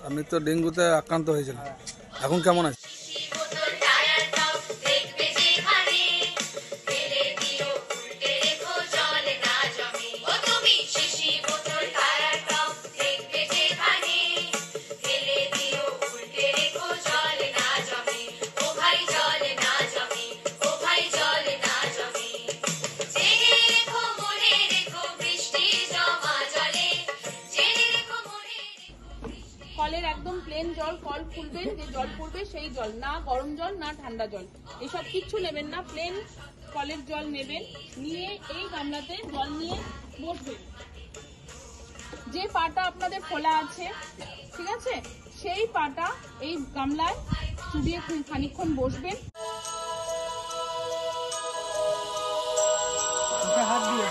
আপনি তো ডেঙ্গুতে আক্রান্ত হয়েছিলেন, এখন কেমন আছে? কলের একদম প্লেন জল, কল খুলবেন, যে জল পড়বে সেই জল, না গরম জল না ঠান্ডা জল, এসব কিচ্ছু নেবেন না। প্লেন কলের জল নেবেন, নিয়ে এই গামলাতে জল নিয়ে বসবেন। যে পাটা আপনাদের খোলা আছে, ঠিক আছে, সেই পাটা এই গামলায় চুবিয়ে খানিকক্ষণ বসবেন। হাত দিয়ে